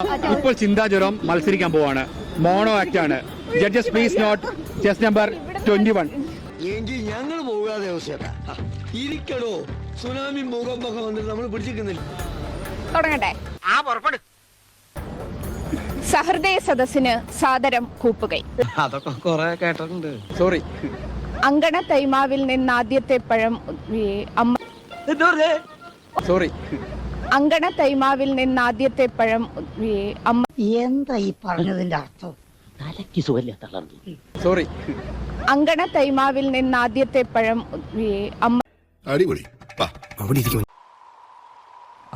ഇപ്പോൾ ചിന്താജ്വരം മത്സരിക്കാൻ പോവാണ്. മോണോ ആക്ട് ആണ്. Judges please note chest number 21. എങ്കിൽ ഞങ്ങൾ പോകാതെ ഇരിക്കണോ? സുനാമി ഭൂകമ്പൊക്കെ വന്നിട്ട് നമ്മൾ പിടിച്ചിരിക്കുന്നില്ല. തുടങ്ങട്ടെ. സഹൃദയ സദസ്സിന് സാദരം കൂപ്പുകൈ. അതൊക്കെ കുറെ കേട്ടിട്ടുണ്ട്. സോറി. അങ്കണ തൈമാവിൽ നിന്ന് ആദ്യത്തെ പഴം അമ്മ. സോറി. അങ്കണ തൈമാവിൽ നിന്ന് ആദ്യത്തെ പഴം അമ്മ. എന്താ ഈ പറഞ്ഞതിന്റെ അർത്ഥം? തലയ്ക്ക് സുഖമില്ല തളർന്നു. സോറി. അങ്കണ തൈമാവിൽ നിന്ന് ആദ്യത്തെ പഴം അമ്മ. അടിപൊളി.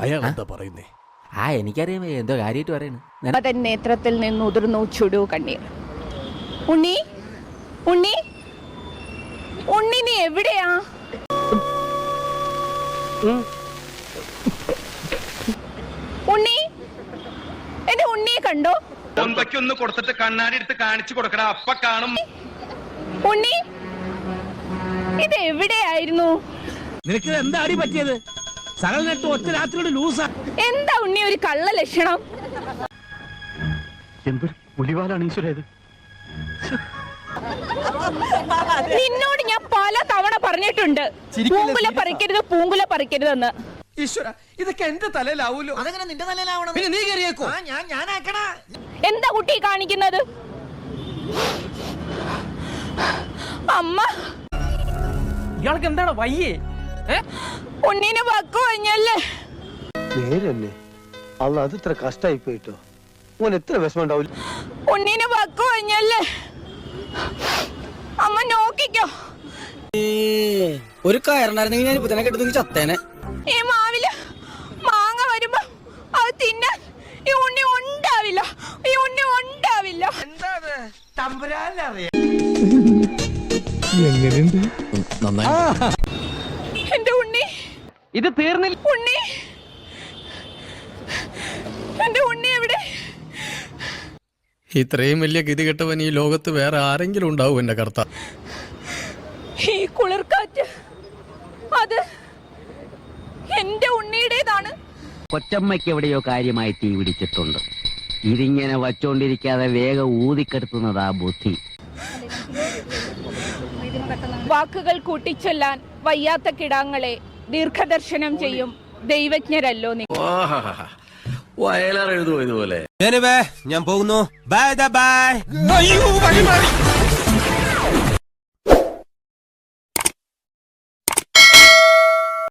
അയാൾ എന്താ പറയുന്നേ? എനിക്കറിയാം എന്തോ കാര്യമായിട്ട് പറയണ. തൻ നേത്രത്തിൽ നിന്ന് ഉതിർന്നു ചുടു കണ്ണീർ. ഉണ്ണി, ഉണ്ണി, ഉണ്ണി, നീ എവിടെയാ? ഉണ്ണി, എന്റെ ഉണ്ണിയെ കണ്ടോ? ഒന്ന് കൊടുത്തിട്ട് കണ്ണാടി എടുത്ത് കാണിച്ചു കൊടുക്കണ അപ്പ കാണും. ഉണ്ണി, ഇത് എവിടെയായിരുന്നു? നിനക്ക് എന്താ അടി പറ്റിയത്? സകൽ നെട്ട് ഒറ്റ രാത്രിയോട് ലൂസാ. എന്താ ഉണ്ണി ഒരു കള്ള ലക്ഷണം? എന്തൊരു പുലിവാലാണ് ഈശ്വര ഇത്. നിന്നോട് ഞാൻ പല തവണ പറഞ്ഞിട്ടുണ്ട്, പൂങ്കുല പറിക്കരുത്, പൂങ്കുല പറിക്കരുതെന്ന്. ഈശ്വര, ഇതൊക്കെ എന്റെ തലയിലാവൂലോ? അതെങ്ങനെ നിന്റെ തലയിലാവണം? പിന്നെ നീ കയറിയേക്കോ? ഞാനാക്കണ. എന്താ കുട്ടി കാണിക്കുന്നത്? അമ്മ, ഇയാൾക്ക് എന്താണ് വയ്യേ? ഉണ്ണീനെ വക്കു കഴിഞ്ഞല്ലേ? നേരന്നെ അല്ല, അത് ഇത്ര കഷ്ടായി പോയിട്ടോ. ഓൻ എത്ര വിഷമം ഉണ്ടാവില്ല. ഉണ്ണീനെ വക്കു കഴിഞ്ഞല്ലേ? അമ്മ നോക്കിക്കോ. ഒരു കയറുണ്ടായിരുന്നെങ്കിൽ ഞാൻ ഇപ്പൊ തന്നെ കെട്ടുന്നെങ്കിൽ ചത്തേനെ. ഈ മാവില് മാങ്ങ വരുമ്പോ അത് തിന്നാൻ ഈ ഉണ്ണി ഉണ്ടാവില്ല, ഈ ഉണ്ണി ഉണ്ടാവില്ല. എന്റെ ഉണ്ണി, ഇത് തീർന്നില്ല. ഉണ്ണി, എന്റെ ഉണ്ണി എവിടെ? ഇത്രയും വലിയ ഗതികെട്ടവൻ ഈ ലോകത്ത് വേറെ ആരെങ്കിലും ഉണ്ടാവും എന്റെ കർത്താ? ഈ കുളിർക്കാറ്റ് അത് എന്റെ ഉണ്ണിയുടേതാണ്. കൊച്ചമ്മയ്ക്ക് എവിടെയോ കാര്യമായി തീ പിടിച്ചിട്ടുണ്ട്. ഇതിങ്ങനെ വച്ചോണ്ടിരിക്കാതെ വേഗം ഊതിക്കെടുത്തുന്നതാ ബുദ്ധി. വാക്കുകൾ കൂട്ടിച്ചൊല്ലാൻ വയ്യാത്ത കിടാങ്ങളെ ദീർഘദർശനം ചെയ്യും ദൈവജ്ഞരല്ലോ നിങ്ങൾ. വയലാർ എഴുതുമോ ഇതുപോലെ? ഞാൻ പോകുന്നു. Bye bye.